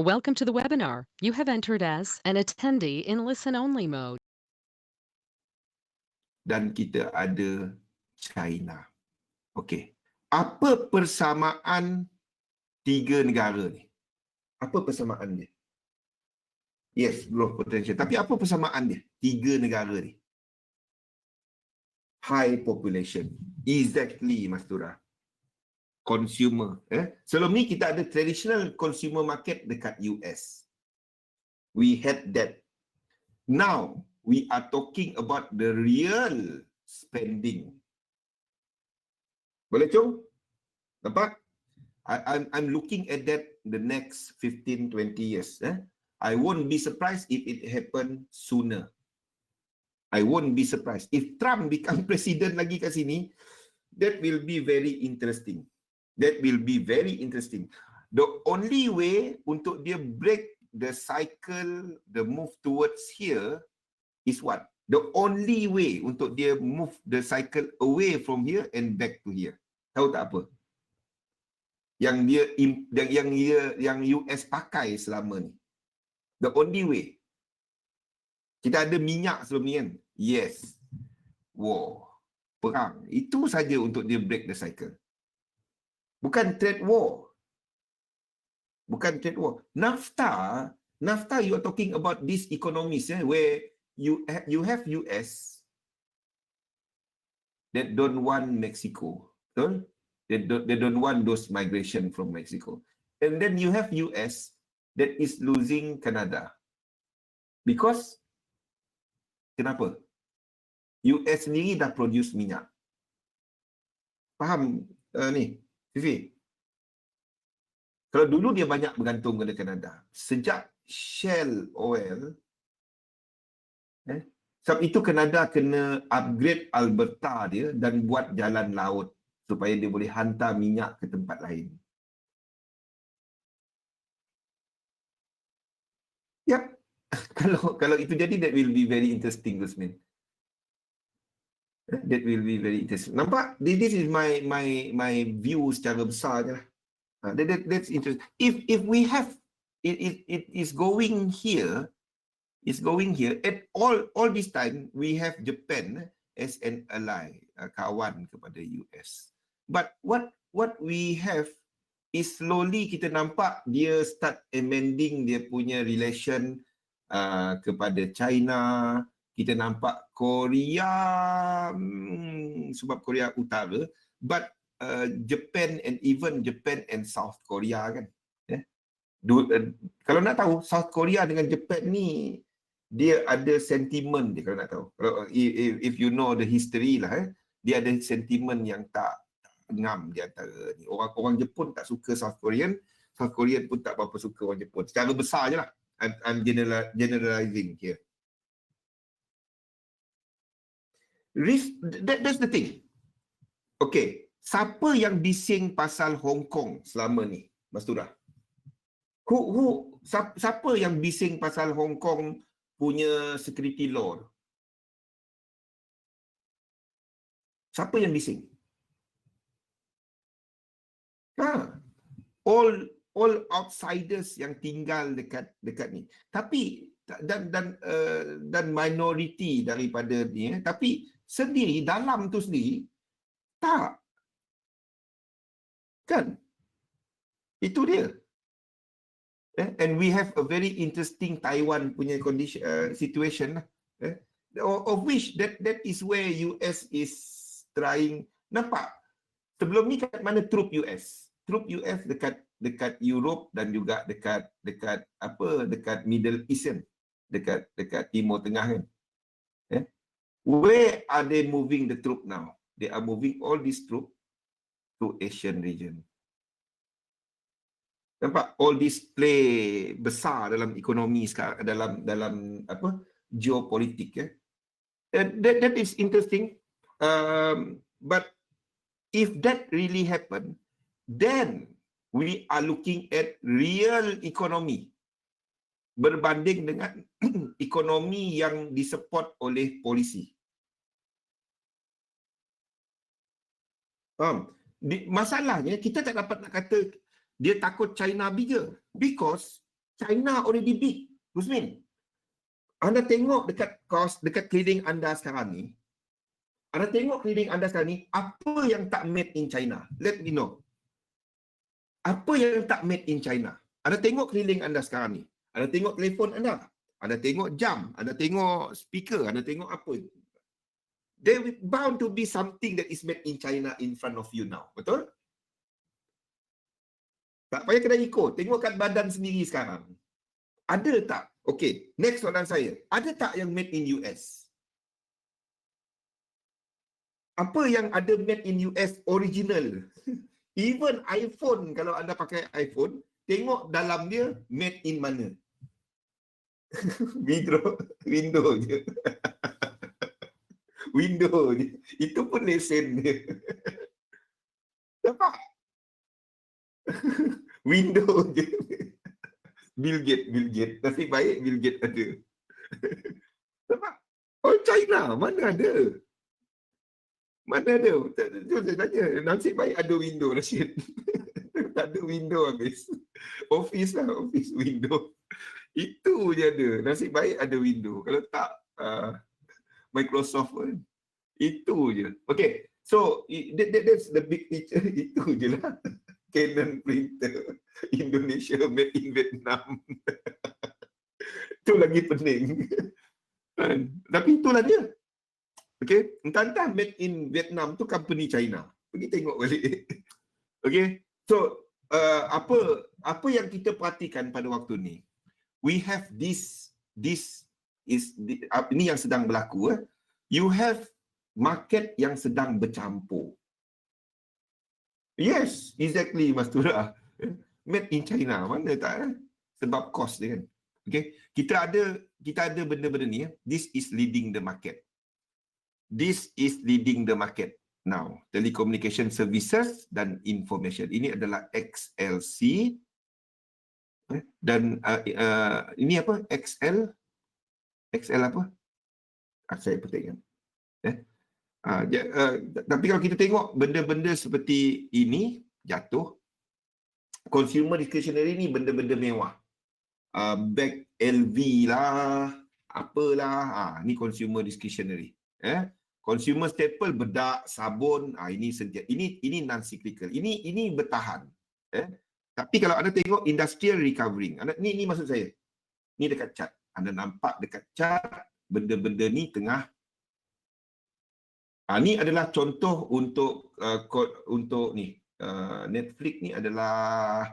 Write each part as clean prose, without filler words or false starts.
Welcome to the webinar. You have entered as an attendee in listen-only mode. Dan kita ada China. Okey. Apa persamaan tiga negara ni? Apa persamaan dia? Yes, growth potential. Tapi apa persamaan dia? Tiga negara ni. High population. Exactly, Mas Tura. Consumer. Sebelum ni kita ada traditional consumer market dekat US. We had that. Now, we are talking about the real spending. Boleh, Chong? Nampak? I'm looking at that the next 15-20 years. I won't be surprised if it happen sooner. I won't be surprised. If Trump become president lagi kat sini, that will be very interesting. That will be very interesting. The only way untuk dia break the cycle, the move towards here is what? The only way untuk dia move the cycle away from here and back to here. Tahu tak apa? Yang US pakai selama ni. The only way. Kita ada minyak sebelum ni kan? Yes. War. Perang. Itu saja untuk dia break the cycle. Bukan trade war. Bukan trade war. NAFTA you are talking about these economies where you have US that don't want Mexico. Betul? They don't want those migration from Mexico. And then you have US that is losing Canada. Because, kenapa? US sendiri dah produce minyak. Faham ni, Fifi? Kalau dulu dia banyak bergantung kepada Canada. Sejak Shell Oil, sebab itu Canada kena upgrade Alberta dia dan buat jalan laut supaya dia boleh hantar minyak ke tempat lain. Yap. Kalau itu jadi, that will be very interesting, Gusmin. That will be very interesting. Nampak? This is my view secara besar je lah. That's interesting. If we have it is going here, at all this time we have Japan as an ally, kawan kepada US. But what we have is slowly kita nampak dia start amending dia punya relation kepada China. Kita nampak Korea, sebab Korea Utara, but Japan and even Japan and South Korea kan. Kalau nak tahu, South Korea dengan Japan ni, dia ada sentimen dia kalau nak tahu. Kalau if you know the history lah, dia ada sentimen yang tak ngam di antara ni. Orang Jepun tak suka South Korean pun tak berapa suka orang Jepun. Secara besar je lah. I'm generalizing here. That's the thing. Okay, siapa yang bising pasal Hong Kong selama ni, Mas Turah? Siapa yang bising pasal Hong Kong punya security law? Siapa yang bising? All outsiders yang tinggal dekat ni. Tapi dan minority daripada ni, tapi sendiri dalam tu sendiri tak. Kan? Itu dia. And we have a very interesting Taiwan punya condition, situation lah. Of which that is where US is trying. Nampak? Sebelum ni kat mana troop US? Troop US dekat Europe dan juga dekat Middle Eastern, dekat Timur Tengah kan. Where are they moving the troop now? They are moving all these troop to Asian region. Nampak? All this play besar dalam ekonomi sekarang, dalam geopolitik. That is interesting. But if that really happen, then we are looking at real economy berbanding dengan ekonomi yang disupport oleh polisi. Masalahnya kita tak dapat nak kata dia takut China bigger, because China already big, Rusmin. Anda tengok dekat keliling anda sekarang ni, apa yang tak made in China? Let me know. Apa yang tak made in China? Anda tengok keliling anda sekarang ni. Anda tengok telefon anda. Anda tengok jam. Anda tengok speaker. Anda tengok apa. There will bound to be something that is made in China in front of you now. Betul? Tak payah kena ikut. Tengok kat badan sendiri sekarang. Ada tak? Okay, next soalan saya. Ada tak yang made in US? Apa yang ada made in US original? Even iPhone, kalau anda pakai iPhone, tengok dalam dia made in mana? Window je. Window je. Itu pun lesen dia. Nampak? Window je. Bill Gates. Nasib baik Bill Gates ada. Nampak? Oh, China, mana ada? Mana ada? Itu saya tanya. Nasib baik ada window, Rashid. Tak ada window habis. Office lah, office window. Itu je ada. Nasib baik ada window. Kalau tak, Microsoft pun. Itu je. Okay. So, that's the big picture. Itu je lah. Canon printer. Indonesia made in Vietnam. Itu lagi pening. Tapi itulah dia. Okay. Entah-entah made in Vietnam tu company China. Pergi tengok balik. Okay. So, apa yang kita perhatikan pada waktu ni? We have ini yang sedang berlaku. You have market yang sedang bercampur. Yes, exactly, Mas Tura. Made in China, mana tak? Sebab cost dia kan. Okay, kita ada benda-benda ni. This is leading the market. This is leading the market now. Telecommunication services dan information. Ini adalah XLC. Dan ini apa? XL apa? Saya petik kan. Tapi kalau kita tengok benda-benda seperti ini jatuh, consumer discretionary ni benda-benda mewah. Bag LV lah, apalah, ni consumer discretionary. Consumer staple, bedak, sabun, ini non cyclical. Ini bertahan. Tapi kalau anda tengok industrial recovering, ni maksud saya. Ni dekat chart. Anda nampak dekat chart benda-benda ni tengah. Ni adalah contoh untuk ni. Netflix ni adalah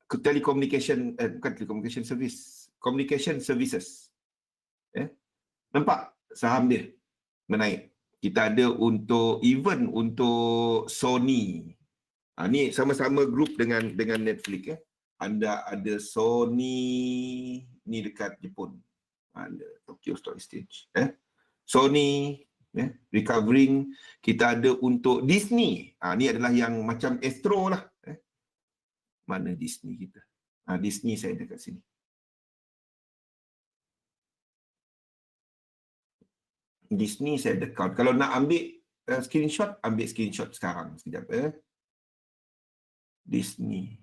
telecommunication, bukan telecommunication service, communication services. Nampak saham dia menaik. Kita ada even untuk Sony. Ni sama-sama group dengan Netflix. Anda ada Sony ni dekat Jepun. Ada Tokyo Stock Exchange. Sony recovering. Kita ada untuk Disney. Ni adalah yang macam Astro lah. Mana Disney kita? Disney saya dekat sini. Disney saya dekat. Kalau nak ambil screenshot, ambil screenshot sekarang. Sekejap. Disney.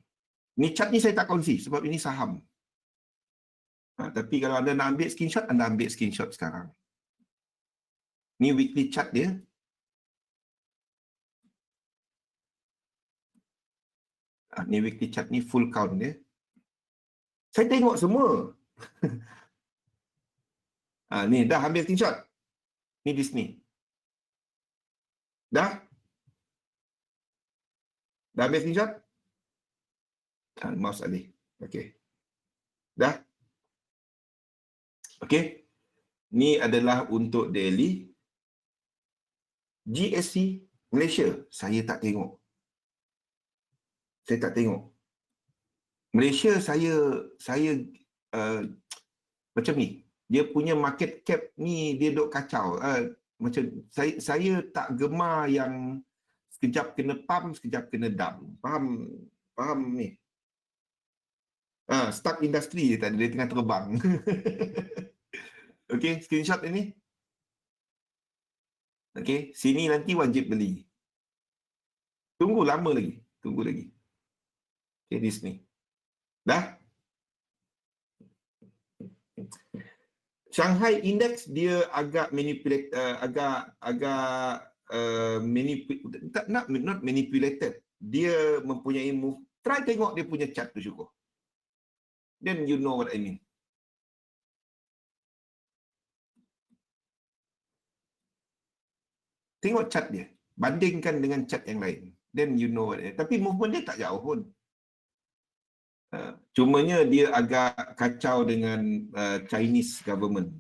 Ni chart ni saya tak kongsi sebab ini saham. Tapi kalau anda nak ambil screenshot, anda ambil screenshot sekarang. Ni weekly chart dia. Ni weekly chart ni full count dia. Saya tengok semua. Ni dah ambil screenshot. Ni Disney. Dah? Dah ambil screenshot? Mouse alih. Okey. Dah? Okey. Ni adalah untuk daily. GSC Malaysia, saya tak tengok. Saya tak tengok. Malaysia saya macam ni. Dia punya market cap ni dia duk kacau. Macam saya tak gemar yang sekejap kena pump, sekejap kena dump. Faham ni? Stock industry dia tadi, dia tengah terbang. Okey, screenshot ini. Okey, sini nanti wajib beli. Tunggu lama lagi. Okey, Disney. Dah? Shanghai Index dia agak manipulate, not manipulated. Dia mempunyai move. Try tengok dia punya chart tu syukur. Then you know what I mean. Tengok chart dia. Bandingkan dengan chart yang lain. Then you know what I mean. Tapi movement dia tak jauh pun. Cumanya dia agak kacau dengan Chinese government.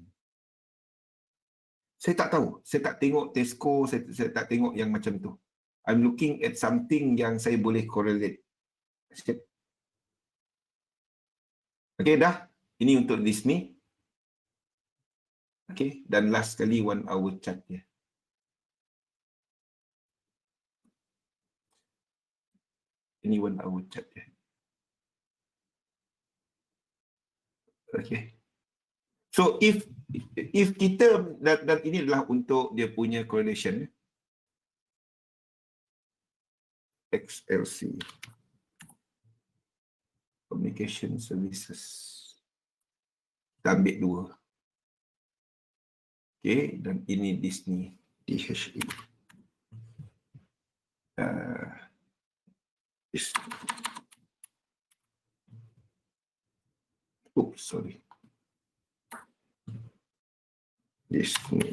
Saya tak tahu. Saya tak tengok Tesco, saya tak tengok yang macam tu. I'm looking at something yang saya boleh correlate. Okay, dah. Ini untuk Disney. Okay, dan last kali 1 hour chart dia. Ini 1 hour chart dia. Okay. So if kita dan ini adalah untuk dia punya correlation XLC Communication Services. Kita ambil dua. Okay, dan ini Disney DHA. Oops, sorry. Disney.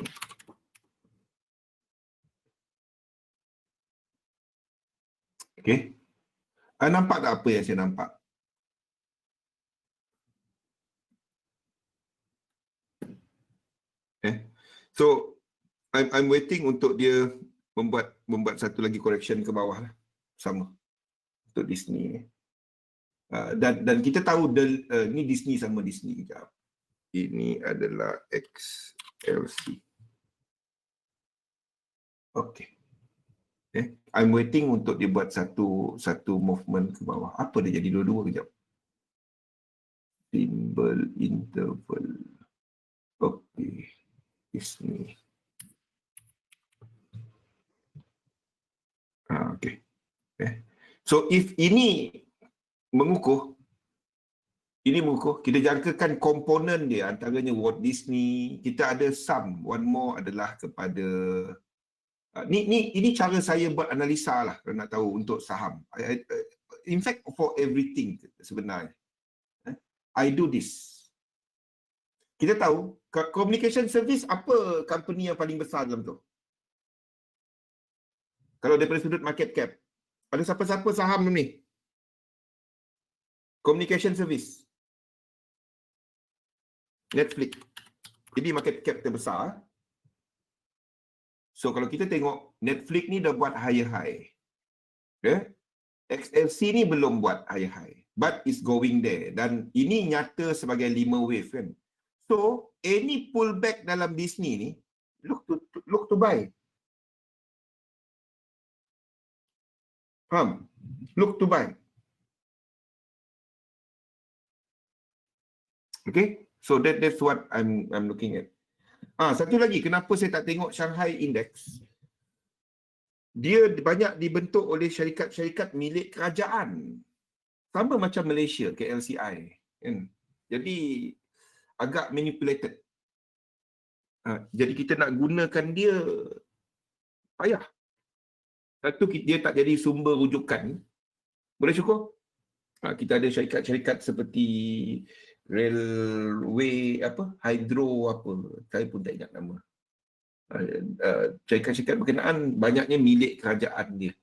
Okay. Nampak tak apa yang saya nampak? So, I'm waiting untuk dia membuat satu lagi correction ke bawah lah. Sama. Untuk Disney. Dan kita tahu ni Disney sama Disney. Sekejap. Ini adalah XLC. Okay. I'm waiting untuk dia buat satu movement ke bawah. Apa dia jadi dua-dua kejap. Symbol interval. Okay. Disney. Okay. So if ini mengukuh, kita jangkakan komponen dia antaranya Walt Disney, kita ada sum, one more adalah kepada ini cara saya buat analisa lah kalau nak tahu untuk saham. In fact for everything sebenarnya. I do this. Kita tahu communication service apa company yang paling besar dalam tu? Kalau daripada sudut market cap. Ada siapa-siapa saham ni? Communication service. Netflix. Jadi market cap terbesar. So kalau kita tengok Netflix ni dah buat higher high. Okay? XLC ni belum buat higher high. But it's going there. Dan ini nyata sebagai 5 wave kan. So any pullback dalam Disney ni, look to buy. Look to buy. Okay, so that's what I'm looking at. Satu lagi, kenapa saya tak tengok Shanghai Index? Dia banyak dibentuk oleh syarikat-syarikat milik kerajaan. Sama macam Malaysia, KLCI. Kan? Jadi agak manipulated. Jadi kita nak gunakan dia payah. Satu, dia tak jadi sumber rujukan. Boleh syukur? Kita ada syarikat-syarikat seperti Railway, Hydro, saya pun tak ingat nama. Syarikat-syarikat berkenaan banyaknya milik kerajaan dia.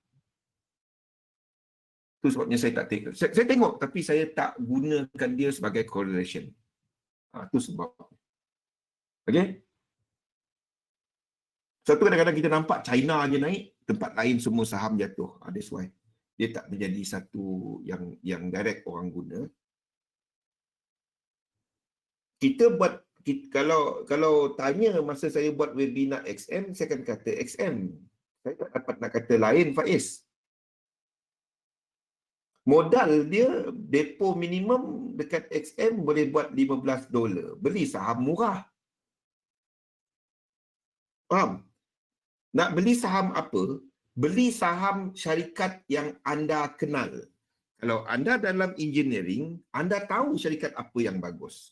Itu sebabnya saya tak tengok. Saya tengok tapi saya tak gunakan dia sebagai correlation. Itu sebab. Okay? Satu kadang-kadang kita nampak China je naik, tempat lain semua saham jatuh. That's why. Dia tak menjadi satu yang direct orang guna. Kita buat, kalau tanya masa saya buat webinar XM, saya akan kata XM. Saya tak dapat nak kata lain, Faiz. Modal dia, depo minimum dekat XM boleh buat $15. Beli saham murah. Faham? Nak beli saham apa? Beli saham syarikat yang anda kenal. Kalau anda dalam engineering, anda tahu syarikat apa yang bagus.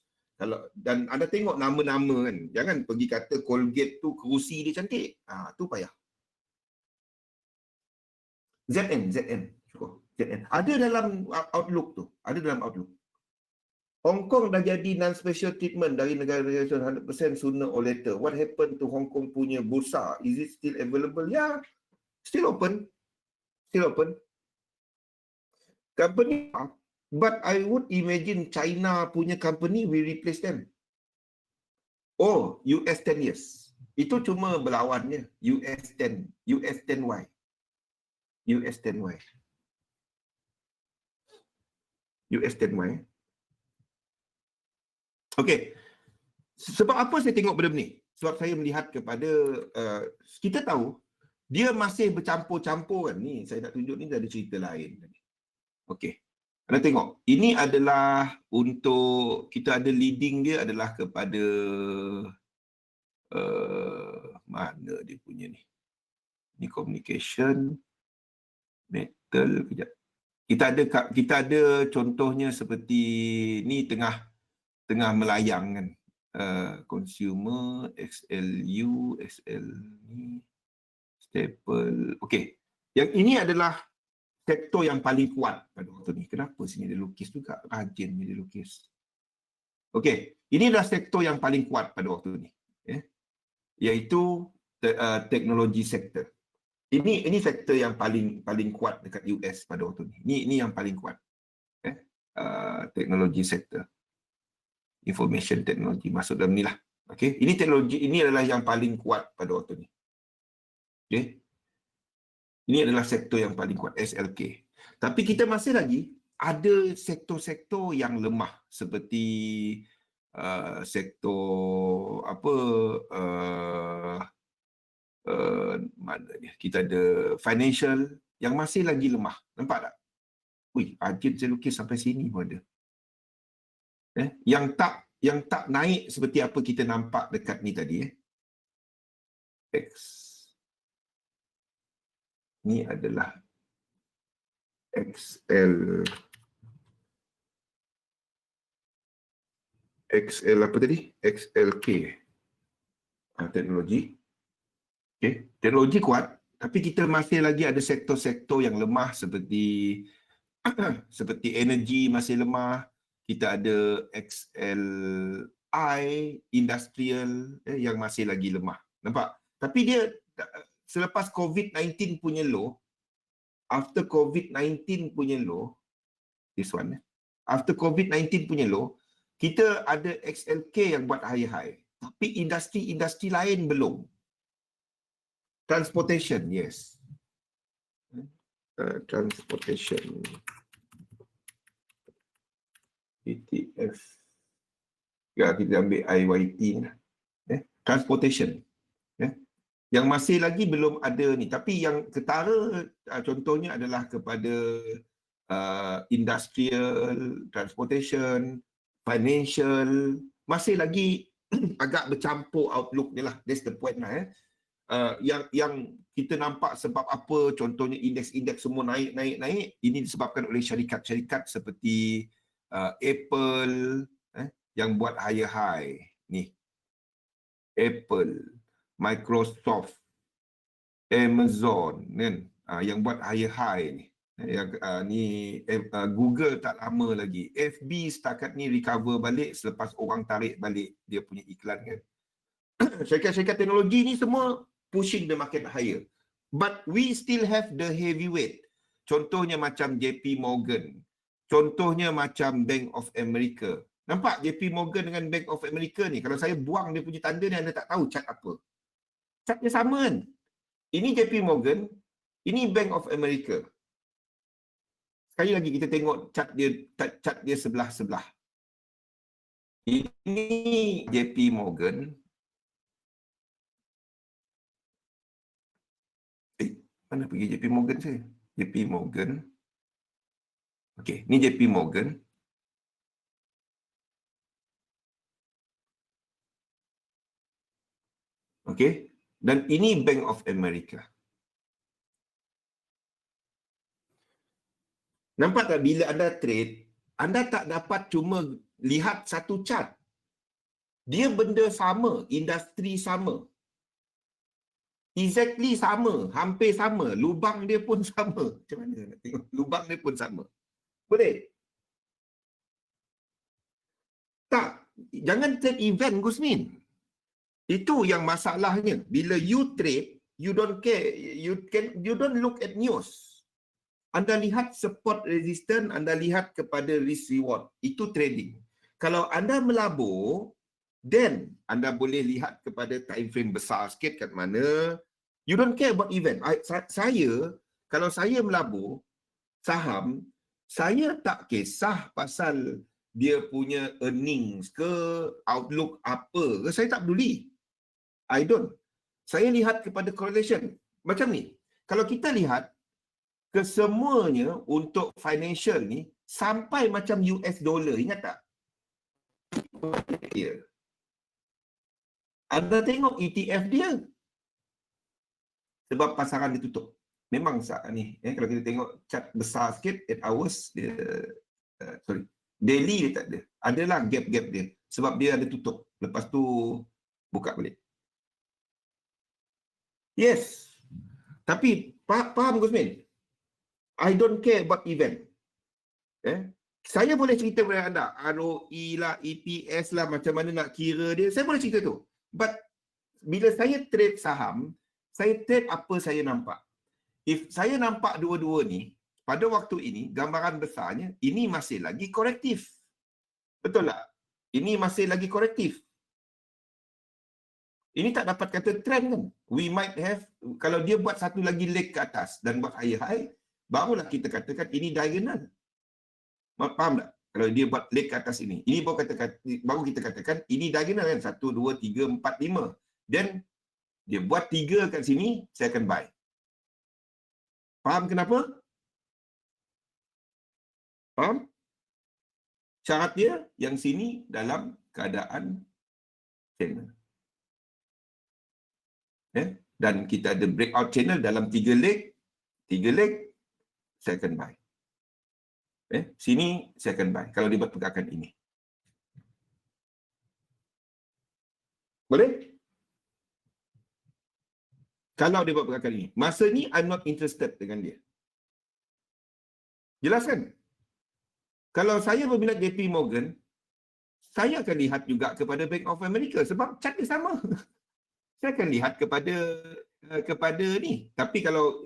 dan anda tengok nama-nama kan, jangan pergi kata Colgate tu kerusi dia cantik. Tu payah. ZN. Syukur. ZN. Ada dalam Outlook tu. Ada dalam Outlook. Hong Kong dah jadi non-special treatment dari negara-negara 100% sooner or later. What happened to Hong Kong punya bursa? Is it still available? Yeah, still open. Still open. Company, but I would imagine China punya company will replace them. Oh, US 10 years. Itu cuma berlawannya. US 10Y. US 10Y. US 10Y. Okey. Sebab apa saya tengok benda ni? Sebab saya melihat kepada, kita tahu, dia masih bercampur-campur kan. Ni, saya nak tunjuk ni ada cerita lain. Okey. Anda tengok, ini adalah untuk, kita ada leading dia adalah kepada, mana dia punya ni? Ni communication, metal, kejap. Kita ada contohnya seperti, ni tengah melayang kan. Consumer, XLU, XL ni, staple. Okey. Yang ini adalah sektor yang paling kuat pada waktu ni. Kenapa sini dia lukis juga? Rajin dia lukis. Okey. Ini adalah sektor yang paling kuat pada waktu ni. Iaitu teknologi sektor. Ini sektor yang paling kuat dekat US pada waktu ni. Ini yang paling kuat. Teknologi sektor. Information technology masuk dalam ni lah. Okey, ini teknologi, ini adalah yang paling kuat pada waktu ni. Okey. Ini adalah sektor yang paling kuat, SLK. Tapi kita masih lagi ada sektor-sektor yang lemah seperti sektor apa, mana dia? Kita ada financial yang masih lagi lemah. Nampak tak? Wih, rajin saya lukis sampai sini pun ada. Yang tak naik seperti apa kita nampak dekat ni tadi. X. Ni adalah XL apa tadi? XLK. Teknologi. Okay. Teknologi kuat, tapi kita masih lagi ada sektor-sektor yang lemah seperti energi masih lemah. Kita ada XLI, industrial yang masih lagi lemah. Nampak? Tapi dia selepas COVID-19 punya low, after COVID-19 punya low, this one, after COVID-19 punya low, kita ada XLK yang buat high-high. Tapi industri lain belum. Transportation, yes. Transportation. ETF. Ya, kita ambil IYT ni. Transportation. Yang masih lagi belum ada ni. Tapi yang ketara contohnya adalah kepada industrial, transportation, financial. Masih lagi agak bercampur outlook ni lah. That's the point lah. Yang kita nampak sebab apa, contohnya indeks-indeks semua naik. Ini disebabkan oleh syarikat-syarikat seperti Apple yang buat high. Ni. Apple, Microsoft, Amazon kan, yang buat high ni. Google tak lama lagi. FB setakat ni recover balik selepas orang tarik balik dia punya iklan kan. Syarikat-syarikat teknologi ni semua pushing the market higher. But we still have the heavyweight. Contohnya macam JP Morgan. Contohnya macam Bank of America. Nampak JP Morgan dengan Bank of America ni, kalau saya buang dia punya tanda ni, anda tak tahu cat apa. Cat dia sama kan? Ini JP Morgan, ini Bank of America. Sekali lagi kita tengok cat dia sebelah-sebelah. Ini JP Morgan. Mana pergi JP Morgan saya? JP Morgan. Okey, ni JP Morgan. Okey, dan ini Bank of America. Nampak tak bila anda trade, anda tak dapat cuma lihat satu chart. Dia benda sama, industri sama. Exactly sama, hampir sama. Lubang dia pun sama. Macam mana nak tengok? Lubang dia pun sama. Boleh? Tak. Jangan trade event, Gusmin. Itu yang masalahnya. Bila you trade, you don't care. You don't look at news. Anda lihat support resistance, anda lihat kepada risk reward. Itu trading. Kalau anda melabur, then anda boleh lihat kepada time frame besar sikit kat mana. You don't care about event. Saya, kalau saya melabur saham, saya tak kisah pasal dia punya earnings ke, outlook apa ke, saya tak peduli. I don't. Saya lihat kepada correlation. Macam ni, kalau kita lihat kesemuanya untuk financial ni sampai macam US dollar, ingat tak? Ya. Anda tengok ETF dia sebab pasaran ditutup. Memang ni kalau kita tengok chart besar sikit 8 hours dia daily dia tak ada. Adalah gap-gap dia sebab dia ada tutup. Lepas tu buka balik. Yes. Tapi faham Gusmin? I don't care about event. Saya boleh cerita kepada anda ROE lah, EPS lah, macam mana nak kira dia. Saya boleh cerita tu. But bila saya trade saham, saya trade apa saya nampak. If saya nampak dua-dua ni, pada waktu ini, gambaran besarnya, ini masih lagi korektif. Betul tak? Ini masih lagi korektif. Ini tak dapat kata trend kan? We might have, kalau dia buat satu lagi leg ke atas dan buat higher high, barulah kita katakan ini diagonal. Faham tak? Kalau dia buat leg ke atas ini. Ini baru kita katakan ini diagonal kan? 1, 2, 3, 4, 5. Then, dia buat 3 kat sini, saya akan buy. Faham kenapa? Faham? Syarat dia yang sini dalam keadaan channel. Dan kita ada breakout channel dalam 3 leg, saya akan buy. Sini saya akan buy kalau dia buat pergerakan ini. Boleh? Kalau dia buat pergerakan ini. Masa ni I'm not interested dengan dia. Jelas kan? Kalau saya berminat JP Morgan, saya akan lihat juga kepada Bank of America sebab chart dia sama. Saya akan lihat kepada ni. Tapi kalau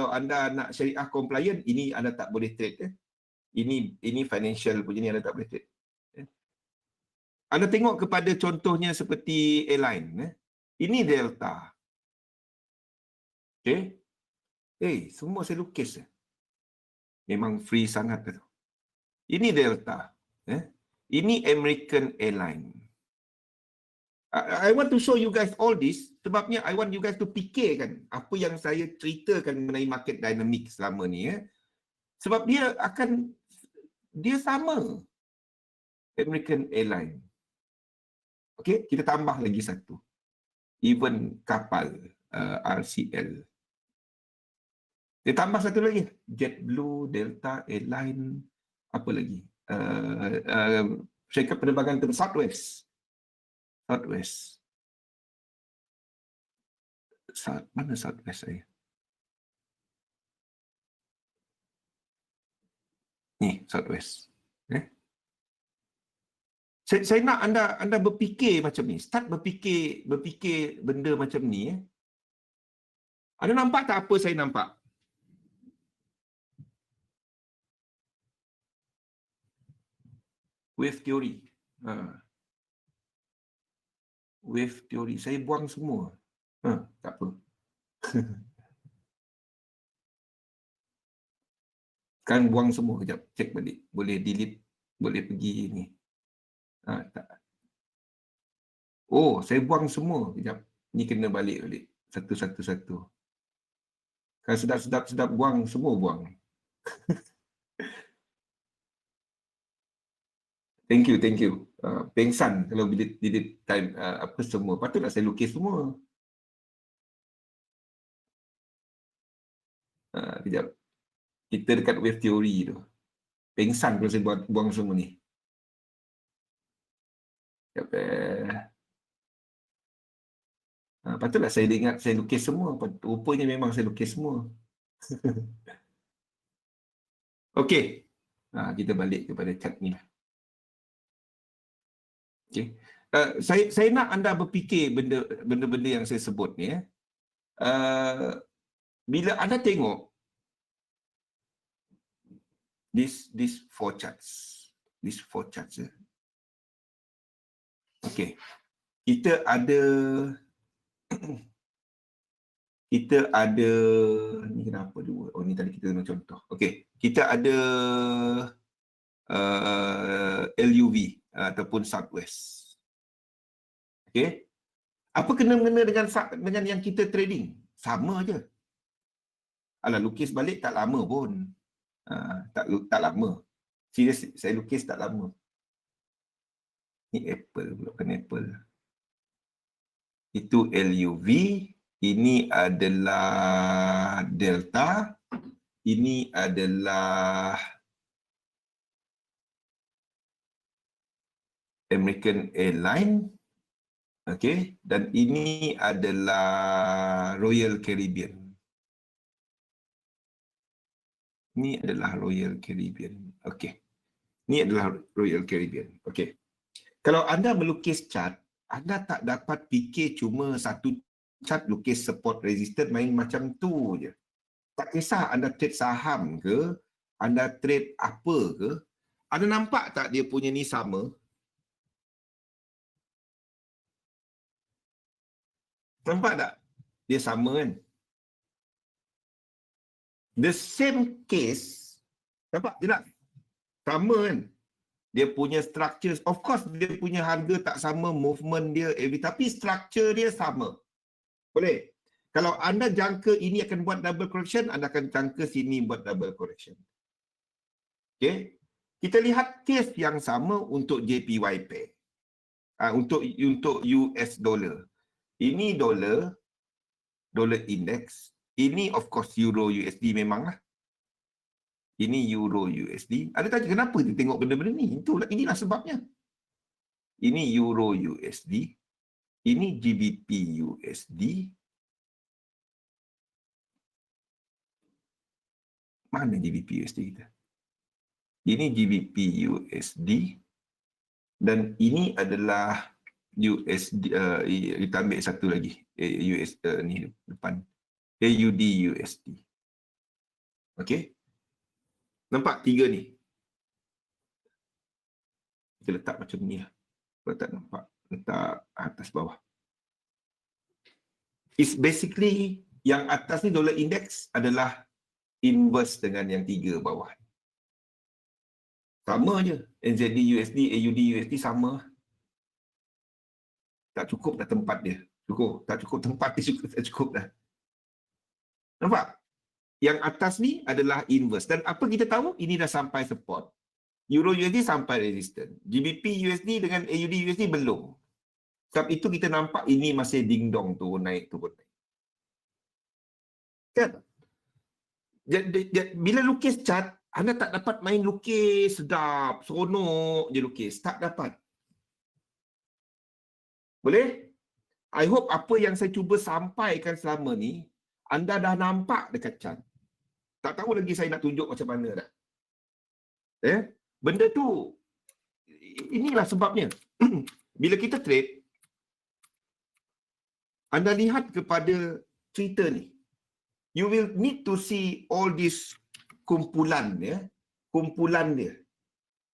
anda nak syariah compliant, ini anda tak boleh trade. Ini financial punya ni anda tak boleh trade. Anda tengok kepada contohnya seperti airline. Ini Delta. Okay. Semua saya lukis. Memang free sangat tu. Ini Delta. Ini American Airline. I want to show you guys all this sebabnya I want you guys to fikirkan apa yang saya ceritakan mengenai market dynamic selama ni. Sebab dia sama. American Airline. Okay, kita tambah lagi satu. Even kapal RCL. Dia tambah satu lagi. JetBlue, Delta Airline, apa lagi? Syarikat penerbangan Southwest. Mana Southwest saya? Ni, Southwest. Saya nak anda berfikir macam ni. Start berfikir benda macam ni. Anda nampak tak apa saya nampak? Wave theory. Wave theory. Saya buang semua. Tak apa. Sekarang buang semua. Kejap. Cek balik. Boleh delete. Boleh pergi ni. Tak. Oh, saya buang semua. Kejap. Ni kena balik. Satu. Kalau sedap buang, semua buang. Thank you. Pengsan kalau delete time apa semua. Patutlah saya lukis semua. Kejap. Kita dekat wave theory tu. Pengsan kalau saya buang semua ni. Patutlah saya ingat saya lukis semua. Rupanya memang saya lukis semua. Okey. Kita balik kepada cat ni. Okey. Saya nak anda berfikir benda-benda yang saya sebut ni. Bila anda tengok these four charts. Okey. Kita ada ni kenapa dua? Oh, ni tadi kita guna contoh. Okey, kita ada LUV ataupun Southwest. Okey. Apa kena-mengena dengan yang kita trading? Sama je. Alah, lukis balik tak lama pun. Tak lama. Serius, saya lukis tak lama. Ni Apple, bukan Apple. Itu LUV. Ini adalah Delta. Ini adalah American Airlines. Okey, dan ini adalah Royal Caribbean. Ini adalah Royal Caribbean. Okey. Ini adalah Royal Caribbean. Okey. Kalau anda melukis chart, anda tak dapat fikir cuma satu chart lukis support resistance main macam tu je. Tak kisah anda trade saham ke, anda trade apa ke, anda nampak tak dia punya ni sama? Nampak tak? Dia sama kan? The same case, nampak tidak? Sama kan? Dia punya structure, of course dia punya harga tak sama, movement dia, tapi structure dia sama. Boleh? Kalau anda jangka ini akan buat double correction, anda akan jangka sini buat double correction. Okay? Kita lihat case yang sama untuk JPY pair. Untuk US dollar. Ini dollar index. Ini of course Euro USD memanglah. Ini Euro USD. Ada tanya kenapa dia tengok benda-benda ni? Inilah sebabnya. Ini Euro USD. Ini GBP USD. Mana GBP USD kita? Ini GBP USD. Dan ini adalah USD. Kita ambil satu lagi. US ni depan. AUD USD. Okey. Nampak tiga ni? Kita letak macam ni lah. Kalau tak nampak, letak atas bawah. It's basically yang atas ni dollar index adalah inverse dengan yang tiga bawah. Sama je. NZD USD, AUD USD sama. Tak cukup dah tempat dia. Tak cukup tempat dia, tak cukup dah. Nampak? Yang atas ni adalah inverse. Dan apa kita tahu? Ini dah sampai support. Euro USD sampai resistance. GBP USD dengan AUD USD belum. Sebab itu kita nampak ini masih ding-dong turun naik. Kan? Bila lukis chart, anda tak dapat main lukis sedap, seronok je lukis. Tak dapat. Boleh? I hope apa yang saya cuba sampaikan selama ni, anda dah nampak dekat chart. Tak tahu lagi saya nak tunjuk macam mana dah. Benda tu, inilah sebabnya. Bila kita trade, anda lihat kepada cerita ni. You will need to see all this kumpulan dia.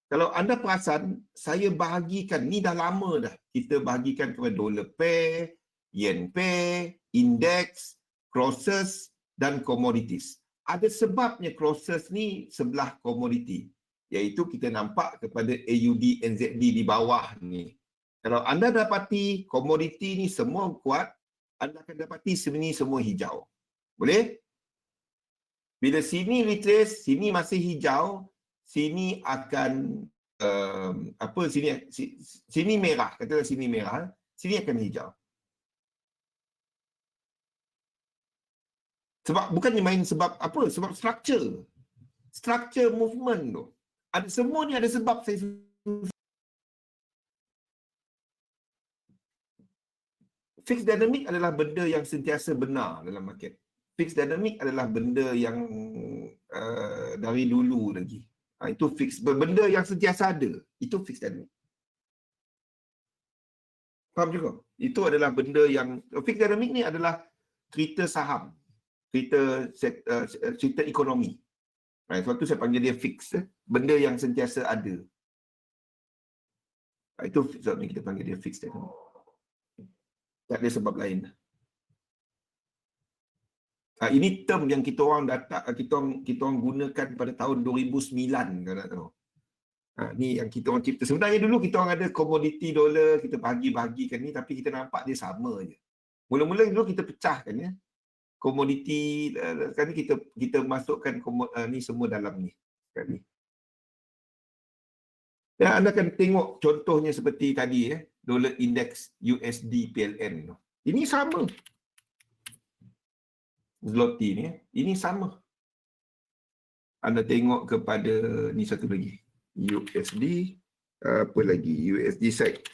Kalau anda perasan, saya bahagikan, ni dah lama dah. Kita bahagikan kepada dollar pair, yen pair, index, crosses dan commodities. Ada sebabnya crosses ni sebelah komoditi. Iaitu kita nampak kepada AUD, NZD di bawah ni. Kalau anda dapati komoditi ni semua kuat, anda akan dapati sini semua hijau. Boleh? Bila sini retrace, sini masih hijau, sini akan sini merah, katalah sini merah, sini akan hijau. Sebab bukannya main sebab apa? Sebab structure movement tu. Semua ni ada sebab saya fixed dynamic adalah benda yang sentiasa benar dalam market. Fixed dynamic adalah benda yang dari dulu lagi. Itu fixed, benda yang sentiasa ada. Itu fixed dynamic. Faham juga? Itu adalah benda yang fixed dynamic ni adalah cerita saham, cerita ekonomi. Sebab tu saya panggil dia fixed, benda yang sentiasa ada. Itu sebab ni kita panggil dia fixed dynamic. Tak ada sebab lain. Ini term yang kita orang gunakan pada tahun 2009, kalau nak tahu. Ni yang kita orang cipta. Sebenarnya dulu kita orang ada komoditi dolar, kita bahagi-bahagikan ni, tapi kita nampak dia sama je. Mula-mula dulu kita pecahkan ya. Komoditi, sekarang ni kita masukkan ni semua dalam ni. Sekarang ni. Ya, anda akan tengok contohnya seperti tadi ya, dollar index USD PLN. Ini sama. Zloty ni, ini sama. Anda tengok kepada ni satu lagi. USD, apa lagi? USD SEK.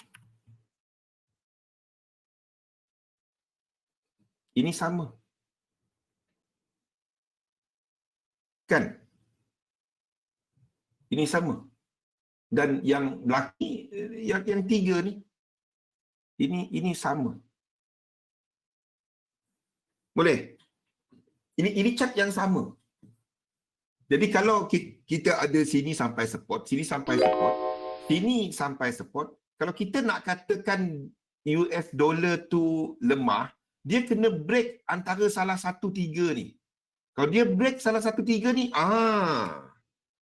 Ini sama. Kan? Ini sama. Dan yang belaki, yang tiga ni, ini sama. Boleh? Ini chart yang sama. Jadi kalau kita ada sini sampai support, sini sampai support, sini sampai support, kalau kita nak katakan US dollar tu lemah, dia kena break antara salah satu tiga ni. Kalau dia break salah satu tiga ni,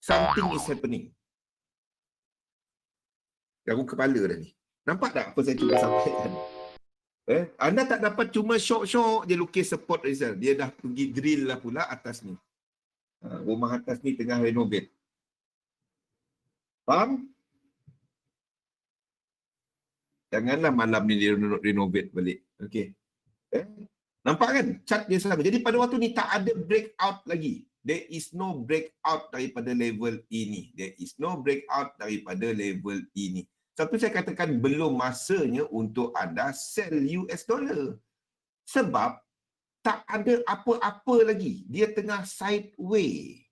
something is happening. Garu kepala dah ni. Nampak tak apa saya cuba sampaikan? Anda tak dapat cuma syok-syok dia lukis support result. Dia dah pergi drill lah pula atas ni. Rumah atas ni tengah renovate. Faham? Janganlah malam ni dia renovate balik. Okey. Nampak kan? Chart dia sama. Jadi pada waktu ni tak ada breakout lagi. There is no breakout daripada level ini. There is no breakout daripada level ini. Tapi saya katakan belum masanya untuk anda sell US dollar. Sebab tak ada apa-apa lagi. Dia tengah sideways.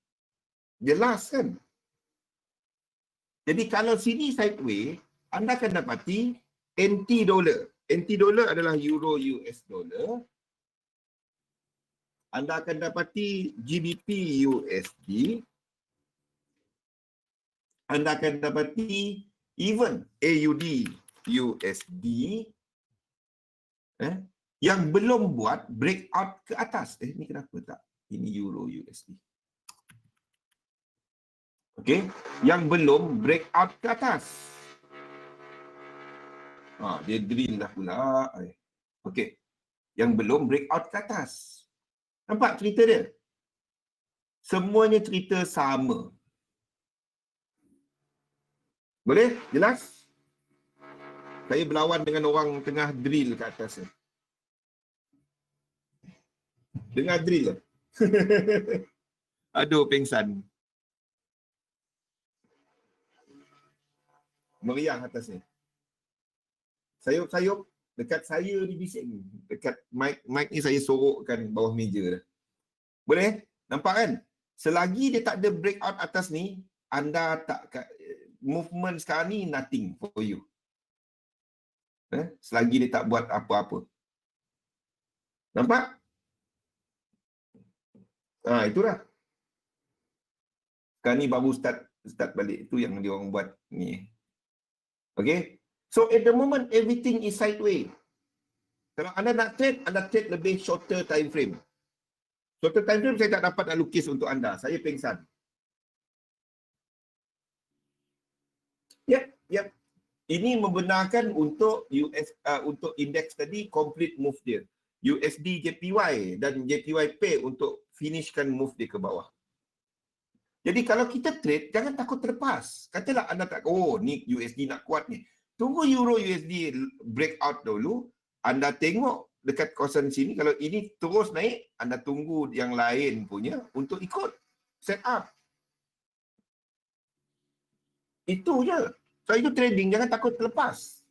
Jelas kan? Jadi kalau sini sideways, anda akan dapati NT dollar. NT dollar adalah euro US dollar. Anda akan dapati GBP USD. Anda akan dapati even AUD USD. Yang belum buat breakout ke atas. Ni kenapa tak? Ini euro USD. Okey, yang belum breakout ke atas. Dia drill dah pula. Okey. Yang belum breakout ke atas. Nampak cerita dia? Semuanya cerita sama. Boleh? Jelas? Saya berlawan dengan orang tengah drill ke atas. Dengar drill. Aduh, pengsan. Meriah atas ni. Sayup-sayup dekat saya ni bising. Dekat mic ni saya sorokkan bawah meja dah. Boleh? Nampak kan? Selagi dia tak ada breakout atas ni, anda tak movement sekarang ni nothing for you. Selagi dia tak buat apa-apa. Nampak? Itulah. Sekarang ni baru start balik. Itu yang dia orang buat ni. Okay? So at the moment everything is sideways. Kalau anda nak trade, anda trade lebih shorter time frame. Shorter time frame saya tak dapat nak lukis untuk anda. Saya pengsan. Yep. Ini membenarkan untuk untuk indeks tadi complete move dia. USD JPY dan JPY Pay untuk finishkan move dia ke bawah. Jadi kalau kita trade, jangan takut terlepas. Katalah anda tak, ni USD nak kuat ni. Tunggu Euro USD breakout dulu. Anda tengok dekat kawasan sini, kalau ini terus naik, anda tunggu yang lain punya untuk ikut. Set up. Itu je. So itu trading, jangan takut terlepas.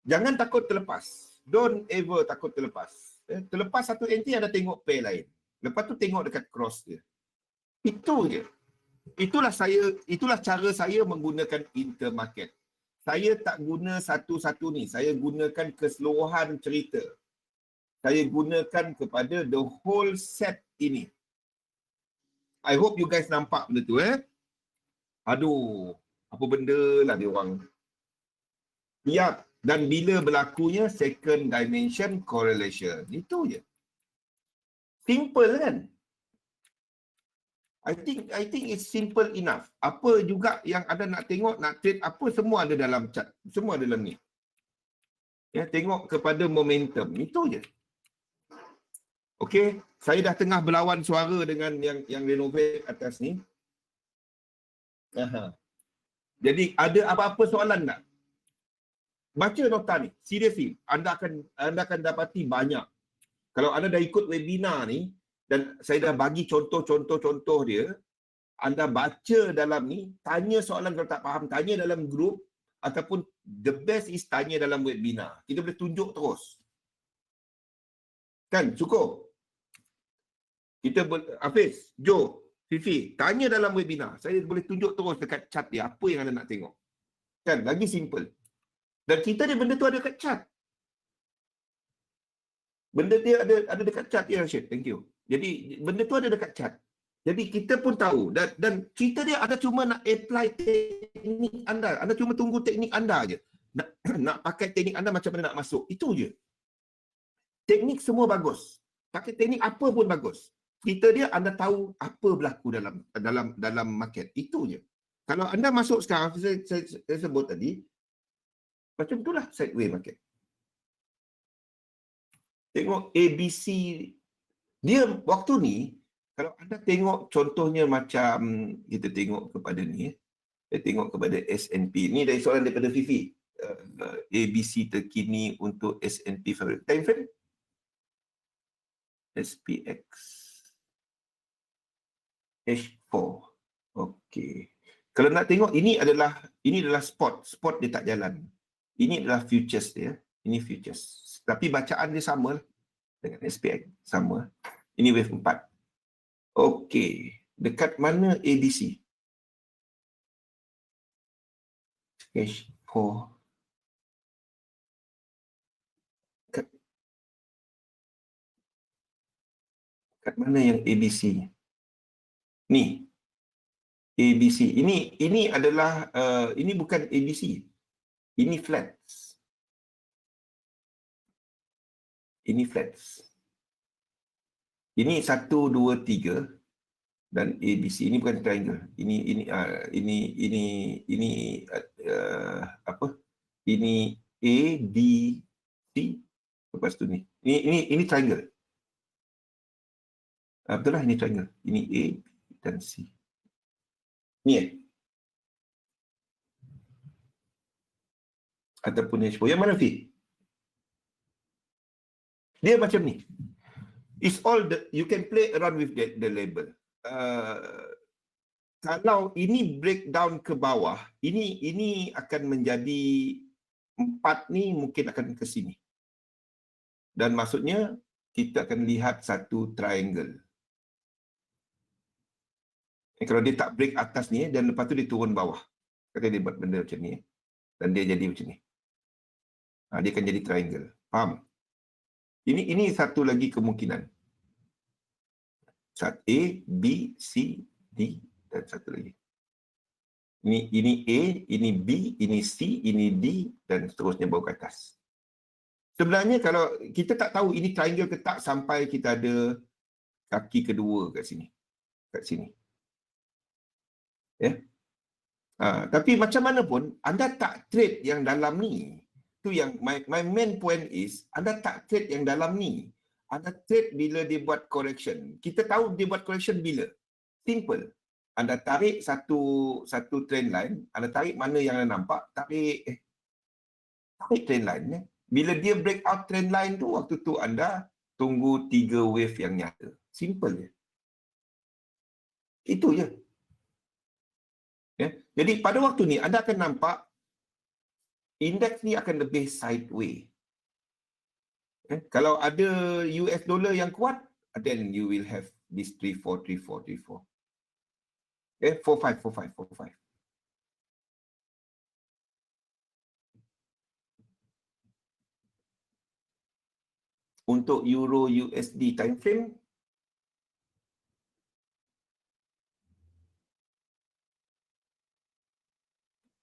Jangan takut terlepas. Don't ever takut terlepas. Terlepas satu entry, anda tengok pair lain. Lepas tu tengok dekat cross dia. Itu je. Itulah cara saya menggunakan intermarket. Saya tak guna satu-satu ni. Saya gunakan keseluruhan cerita. Saya gunakan kepada the whole set ini. I hope you guys nampak benda tu, Aduh, apa benda lah dia orang. Ya, dan bila berlakunya second dimension correlation. Itu je. Simple kan? I think it's simple enough. Apa juga yang anda nak tengok, nak trade, apa semua ada dalam chart. Semua ada dalam ni. Ya, tengok kepada momentum. Itu je. Okey, saya dah tengah berlawan suara dengan yang renovate atas ni. Aha. Jadi ada apa-apa soalan tak? Baca nota ni. Seriously, anda akan dapati banyak. Kalau anda dah ikut webinar ni dan saya dah bagi contoh dia, anda baca dalam ni, tanya soalan kalau tak faham, tanya dalam grup ataupun the best is tanya dalam webinar. Kita boleh tunjuk terus. Kan, cukup. Hafiz, Jo, Fifi, tanya dalam webinar. Saya boleh tunjuk terus dekat chart dia apa yang anda nak tengok. Kan, lagi simple. Dan kita ni benda tu ada dekat chart. Benda dia ada dekat chart ya, Rashid. Thank you. Jadi benda tu ada dekat chart. Jadi kita pun tahu dan cerita dia ada cuma nak apply teknik anda. Anda cuma tunggu teknik anda aje. Nak pakai teknik anda macam mana nak masuk. Itu je. Teknik semua bagus. Pakai teknik apa pun bagus. Cerita dia anda tahu apa berlaku dalam market. Itu je. Kalau anda masuk sekarang, saya sebut tadi, macam itulah sideway market. Tengok ABC. Dia waktu ni, kalau anda tengok contohnya macam, kita tengok kepada ni, kita tengok kepada S&P. Ni dari soalan daripada Fifi. ABC terkini untuk S&P time frame. SPX. H4. Okey. Kalau nak tengok, ini adalah spot. Spot dia tak jalan. Ini adalah futures dia. Ini futures. Tapi bacaan dia sama dengan SPX. Sama. Ini wave 4. Okey. Dekat mana ABC? H4. Kat mana yang ABC? Ni. ABC. Ini adalah ini bukan ABC. Ini flats. Ini flats. Ini 1 2 3 dan ABC. Ini bukan triangle. Ini apa? Ini A B C. Lepas tu ni. Ini triangle. Betul lah, ini triangle. Ini A dan C. Ni ataupun H4. Yang mana Fi? Dia macam ni. It's all you can play around with the label. Kalau ini breakdown ke bawah, ini akan menjadi 4 ni mungkin akan ke sini. Dan maksudnya kita akan lihat satu triangle. Kalau dia tak break atas ni dan lepas tu dia turun bawah. Kata dia buat benda macam ni. Dan dia jadi macam ni. Dia akan jadi triangle. Faham? Ini satu lagi kemungkinan. A, B, C, D dan satu lagi. Ini A, ini B, ini C, ini D dan seterusnya bawa ke atas. Sebenarnya kalau kita tak tahu ini triangle ke tak sampai kita ada kaki kedua kat sini. Kat sini. Ya. Tapi macam mana pun anda tak trade yang dalam ni. Tu yang my main point is anda tak trade yang dalam ni. Anda trade bila dia buat correction. Kita tahu dia buat correction bila. Simple. Anda tarik satu trend line, anda tarik mana yang anda nampak, tarik trend line. Bila dia break out trend line tu, waktu tu anda tunggu 3 wave yang nyata. Simple je. Itu je. Ya. Jadi pada waktu ni anda akan nampak indeks ni akan lebih sideways. Kalau ada US dollar yang kuat, then you will have this 34, 34, 34. 45, 45, 45. Untuk Euro USD time frame,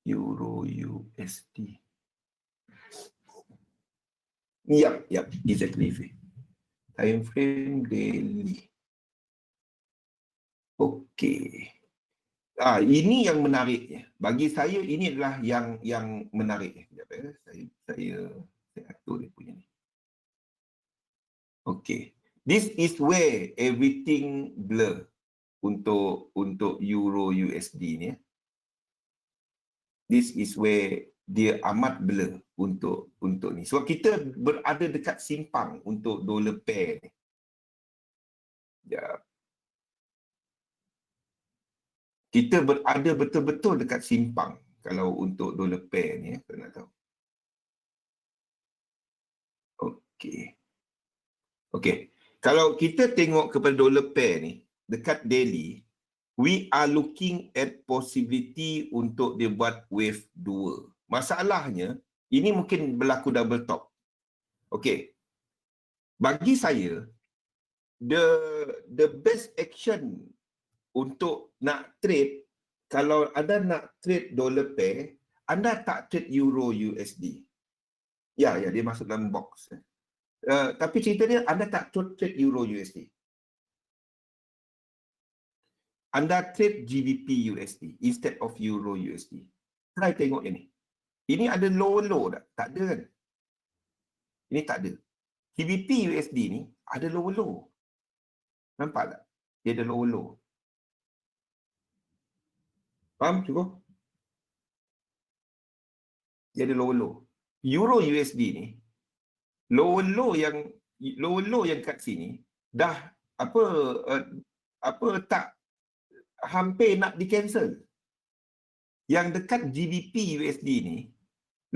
Euro USD. Yep, exactly. Time frame daily. Okey. Ini yang menariknya. Bagi saya ini adalah yang menarik. Sekejap saya atur dia punya ni. Okey. This is where everything blur untuk Euro USD ni. This is where dia amat blur untuk ni. Sebab kita berada dekat simpang untuk dollar pair ni. Ya. Kita berada betul-betul dekat simpang kalau untuk dollar pair ni, saya nak tahu. Okey. Kalau kita tengok kepada dollar pair ni, dekat daily, we are looking at possibility untuk dia buat wave 2. Masalahnya, ini mungkin berlaku double top. Okey. Bagi saya, the best action untuk nak trade, kalau anda nak trade dollar pair, anda tak trade Euro USD. Ya, dia masuk dalam box. Tapi cerita dia, anda tak trade Euro USD. Anda trade GBP USD instead of Euro USD. Try tengok ini. Ini ada low tak? Tak ada kan? Ini tak ada. GBP USD ni ada low. Nampak tak? Dia ada low. Faham cukup? Dia ada low. Euro USD ni, low yang kat sini dah tak hampir nak di-cancel. Yang dekat GBP USD ni,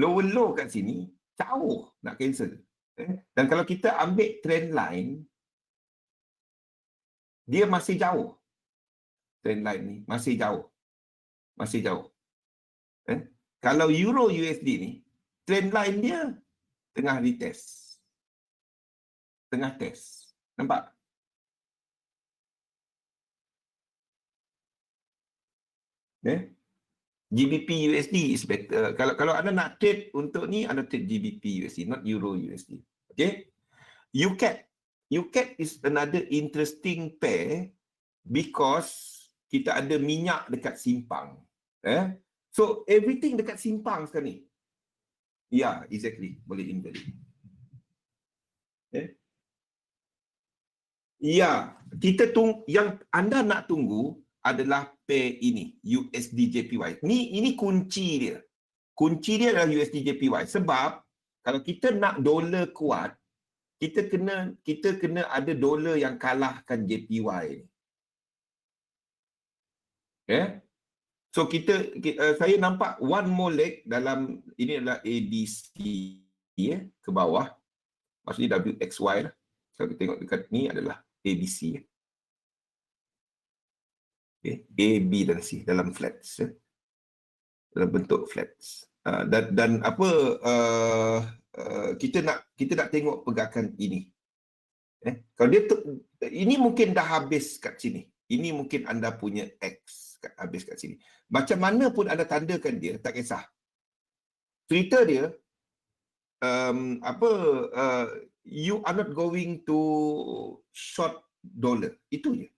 low kat sini, jauh nak cancel. Dan kalau kita ambil trend line, dia masih jauh. Trend line ni masih jauh. Kalau Euro USD ni, trend line dia tengah retest. Tengah test. Nampak? GBP USD is better. Kalau anda nak trade untuk ni, anda trade GBP USD, not Euro USD. Okay? UCAD is another interesting pair because kita ada minyak dekat simpang. So, everything dekat simpang sekarang ni. Ya, exactly. Boleh invalid. Ya, yang anda nak tunggu adalah pair ini, USD JPY. Ini kunci dia. Kunci dia adalah USD JPY. Sebab kalau kita nak dolar kuat, kita kena ada dolar yang kalahkan JPY. So saya nampak one more leg dalam ini adalah ABC ke bawah. Maksudnya WXY lah. Kalau kita tengok dekat ni adalah ABC. A, B dan C dalam flats. Dalam bentuk flats. Dan kita nak tengok pergerakan ini. Kalau dia ini mungkin dah habis kat sini. Ini mungkin anda punya X habis kat sini. Macam mana pun anda tandakan dia, tak kisah. Cerita dia, you are not going to short dollar. Itu je.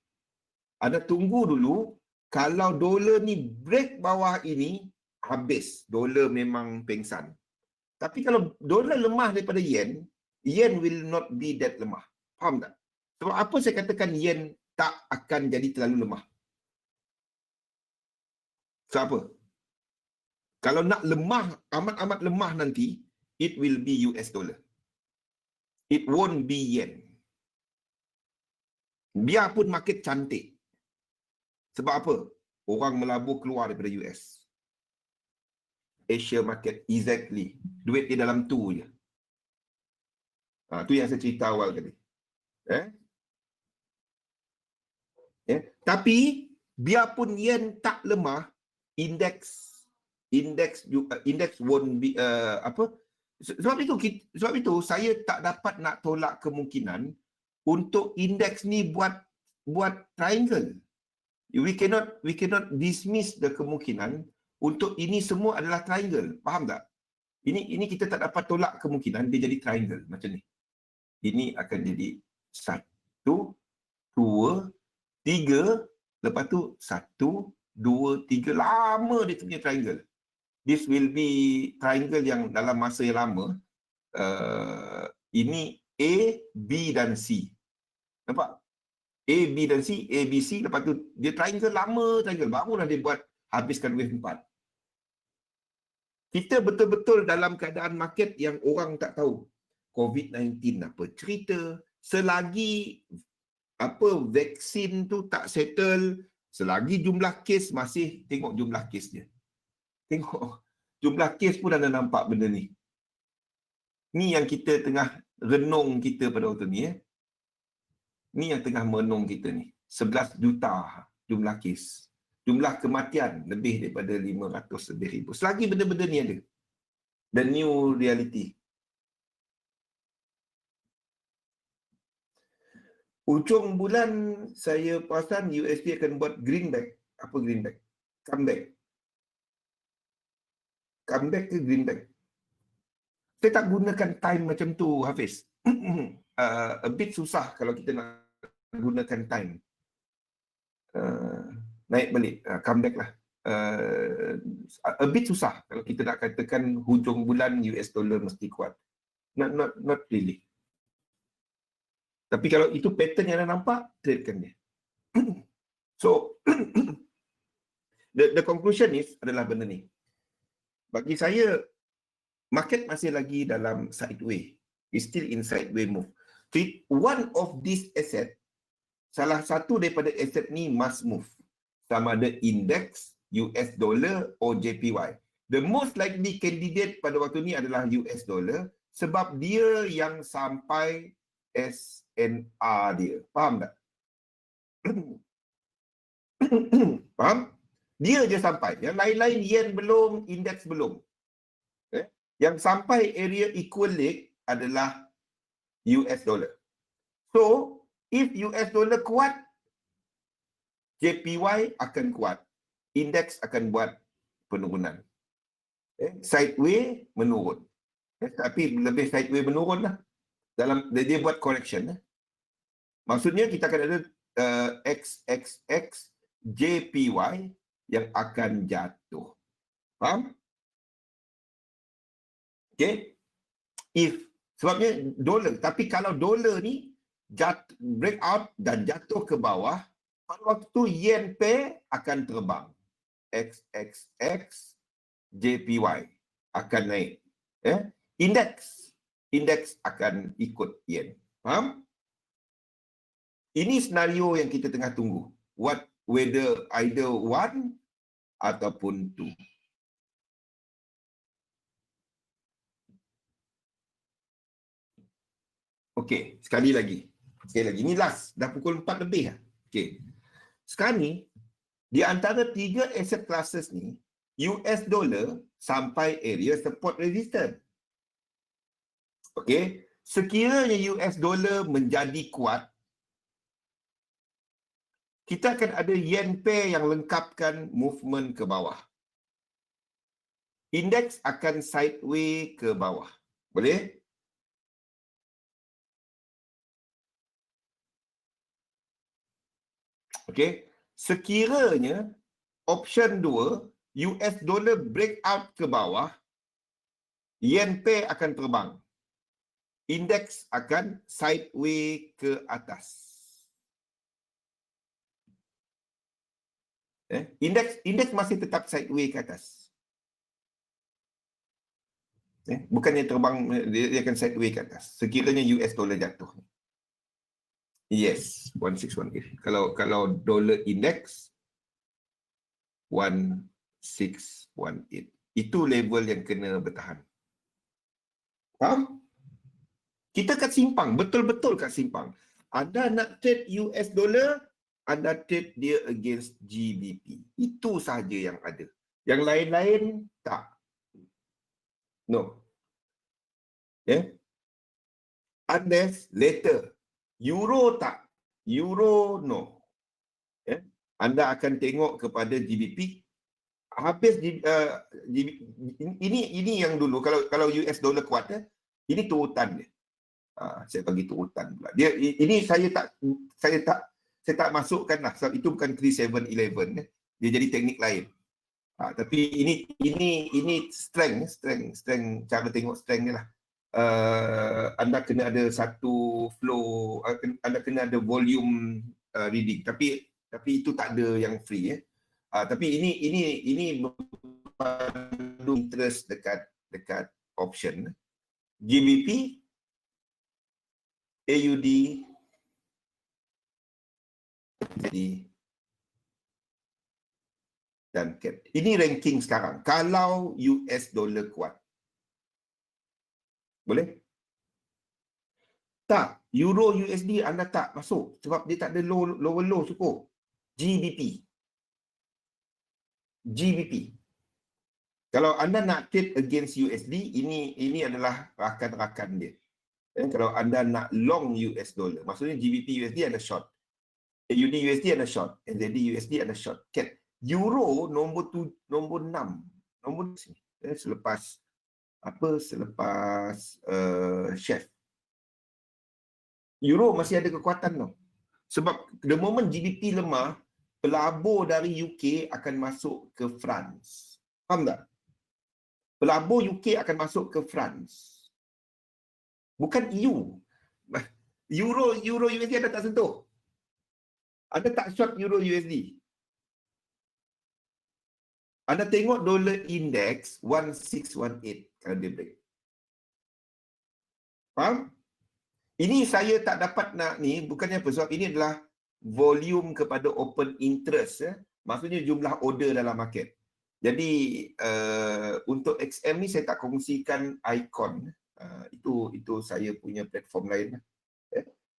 Anda tunggu dulu, kalau dolar ni break bawah ini, habis. Dolar memang pengsan. Tapi kalau dolar lemah daripada yen will not be that lemah. Faham tak? Sebab apa saya katakan yen tak akan jadi terlalu lemah? Sebab apa? Kalau nak lemah, amat-amat lemah nanti, it will be US dollar. It won't be yen. Biarpun market cantik. Sebab apa? Orang melabur keluar daripada US. Asia market, exactly. Duit di dalam tu je. Tu yang saya cerita awal tadi. Tapi biarpun yen tak lemah, indeks won't be sebab itu saya tak dapat nak tolak kemungkinan untuk indeks ni buat triangle. We cannot dismiss the kemungkinan untuk ini semua adalah triangle. Faham tak? Ini kita tak dapat tolak kemungkinan dia jadi triangle macam ni. Ini akan jadi 1, 2, 3, lepas tu 1, 2, 3, lama dia punya triangle. This will be triangle yang dalam masa yang lama. Ini A, B dan C. Nampak? A, B dan C, A, B, C, lepas tu dia triangle lama, triangle. Barulah dia buat habiskan wave 4. Kita betul-betul dalam keadaan market yang orang tak tahu. COVID-19 apa cerita. Selagi vaksin tu tak settle, selagi jumlah kes masih, tengok jumlah kes dia. Tengok jumlah kes pun dah nampak benda ni. Ni yang kita tengah renung kita pada waktu ni. Ni yang tengah merenung kita ni. 11 juta jumlah kes. Jumlah kematian lebih daripada 500 lebih ribu. Selagi benda-benda ni ada. The new reality. Ujung bulan saya perasan USD akan buat greenback. Apa greenback? Comeback. Comeback ke greenback? Saya tak gunakan time macam tu, Hafiz. A bit susah kalau kita nak gunakan time. Naik balik, comeback lah. A bit susah kalau kita nak katakan hujung bulan US dollar mesti kuat. Not really. Tapi kalau itu pattern yang dah nampak, tradekan dia. So, the conclusion is adalah benda ni. Bagi saya, market masih lagi dalam sideway. It's still in sideway move. One of these asset, salah satu daripada aset ni must move. Sama ada index, US dollar or JPY. The most likely candidate pada waktu ni adalah US dollar sebab dia yang sampai SNR dia. Faham tak? Faham? Dia je sampai. Yang lain-lain yen belum, indeks belum. Yang sampai area equal leg adalah US dollar. So, if US dollar kuat, JPY akan kuat. Indeks akan buat penurunan. Sideway menurun. Tapi lebih sideway menurun lah. Dalam dia buat correction. Maksudnya kita akan ada XXX JPY yang akan jatuh. Faham? Okay. Sebabnya dolar. Tapi kalau dolar ni break out dan jatuh ke bawah, pada waktu tu yen pair akan terbang. XXX JPY akan naik. Indeks akan ikut yen. Faham? Ini senario yang kita tengah tunggu. Whether either one ataupun two. Okey, sekali lagi. Ini last. Dah pukul 4 lebih lah. Okey. Sekarang ni, di antara 3 asset classes ni, US dollar sampai area support resistance. Okey. Sekiranya US dollar menjadi kuat, kita akan ada yen pair yang lengkapkan movement ke bawah. Indeks akan sideway ke bawah. Boleh? Okey. Sekiranya option 2, US dollar break out ke bawah, yen pair akan terbang. Indeks akan sideway ke atas. Indeks masih tetap sideway ke atas. Bukannya terbang, dia akan sideway ke atas. Sekiranya US dollar jatuh. Yes, 1618. Kalau dollar index 1618. Itu level yang kena bertahan. Faham? Kita kat simpang, betul-betul kat simpang. Anda nak trade US dollar, anda trade dia against GBP. Itu sahaja yang ada. Yang lain-lain tak. No. Yeah. Unless later. Euro tak. Euro no. Yeah. Anda akan tengok kepada GBP. Habis ini yang dulu kalau US dollar kuat, ini turutan dia. Saya bagi turutan pula. Dia ini saya tak masukkan lah. Sebab itu bukan 3711. Dia jadi teknik lain. Tapi ini strength cara tengok strength ni lah. Anda kena ada satu flow, anda kena ada volume reading. Tapi itu tak ada yang free. Tapi ini berpandu interest dekat option. GBP, AUD, jadi dan CAD. Ini ranking sekarang. Kalau US dollar kuat. Boleh? Tak. Euro USD anda tak masuk. Sebab dia tak ada lower low cukup. GBP. Kalau anda nak trade against USD, ini adalah rakan-rakan dia. Dan kalau anda nak long US dollar, maksudnya GBP USD anda short. AUD USD anda short. NZD USD anda short. CAD. Euro nombor 6. Nombor sini. Selepas chef. Euro masih ada kekuatan tau. Sebab the moment GDP lemah, pelabur dari UK akan masuk ke France. Faham tak? Pelabur UK akan masuk ke France. Bukan EU. Euro USD anda tak sentuh. Anda tak short Euro USD. Anda tengok dollar index 1618 kalau dia break. Faham? Ini saya tak dapat nak ni, bukannya apa, sebab ini adalah volume kepada open interest. Maksudnya jumlah order dalam market. Jadi untuk XM ni saya tak kongsikan icon. Itu saya punya platform lain.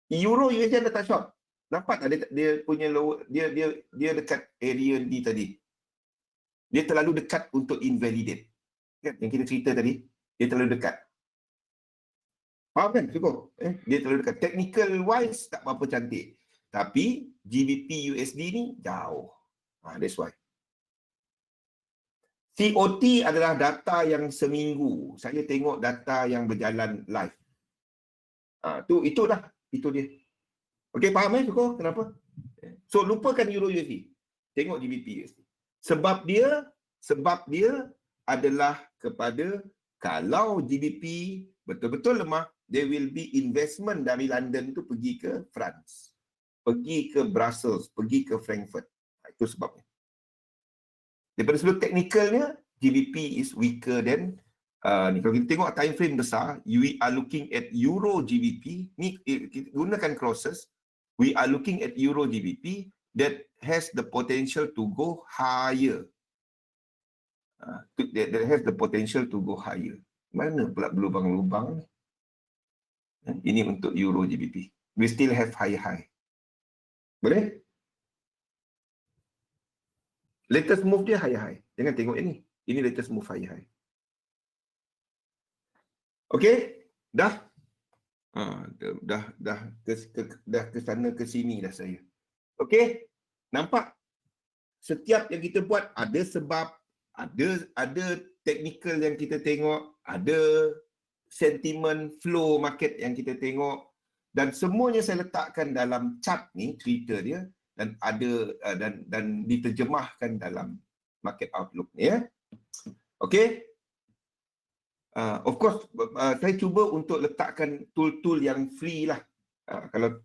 Euro USD anda tak short. Nampak tak dia punya lower, dia dekat area ni tadi. Dia terlalu dekat untuk invalidate. Kan? Yang kita cerita tadi, dia terlalu dekat. Faham kan? Cukup. Dia terlalu dekat. Technical wise tak berapa cantik. Tapi GBP USD ni jauh. That's why. COT adalah data yang seminggu. Saya tengok data yang berjalan live. Itu dia. Okey, faham cukup? Kenapa? So lupakan Euro USD. Tengok GBP USD. Sebab dia adalah kepada kalau GBP betul-betul lemah, there will be investment dari London tu pergi ke France, pergi ke Brussels, pergi ke Frankfurt. Itu sebabnya. Daripada sudut teknikalnya, GBP is weaker than ni. Kalau kita tengok time frame besar, we are looking at Euro GBP. Ni kita gunakan crosses. We are looking at Euro GBP that has the potential to go higher. That has the potential to go higher. Mana pula berlubang-lubang ni? Ini untuk Euro GBP. We still have high. Boleh? Latest move dia high. Jangan tengok ini. Ini latest move high. Okey? Dah ke sana ke sini dah saya. Okey? Nampak? Setiap yang kita buat ada sebab, ada technical yang kita tengok, ada sentiment flow market yang kita tengok, dan semuanya saya letakkan dalam chart ni, cerita dia, dan ada dan diterjemahkan dalam market outlook ni ya. Okey? Of course saya cuba untuk letakkan tool-tool yang free lah.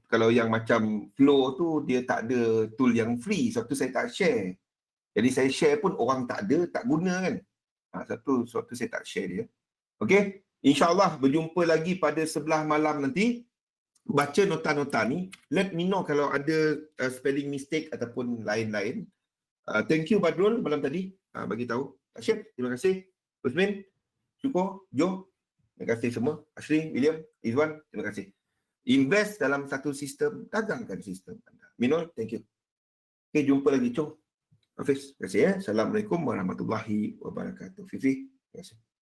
Kalau yang macam flow tu dia tak ada tool yang free, sebab tu saya tak share. Jadi saya share pun orang tak ada, tak guna kan. Sebab tu saya tak share dia. Okey, insya-Allah berjumpa lagi pada sebelah malam nanti. Baca nota-nota ni, let me know kalau ada spelling mistake ataupun lain-lain. Thank you Badrul malam tadi bagi tahu. Asyik, terima kasih. Usmin, syukur, Jo. Terima kasih semua. Ashley, William, Izwan, terima kasih. Invest dalam satu sistem, dagangkan sistem anda. Minul, thank you. Okay, jumpa lagi, Chong. Hafiz, terima kasih ya. Assalamualaikum warahmatullahi wabarakatuh. Fifi, terima kasih.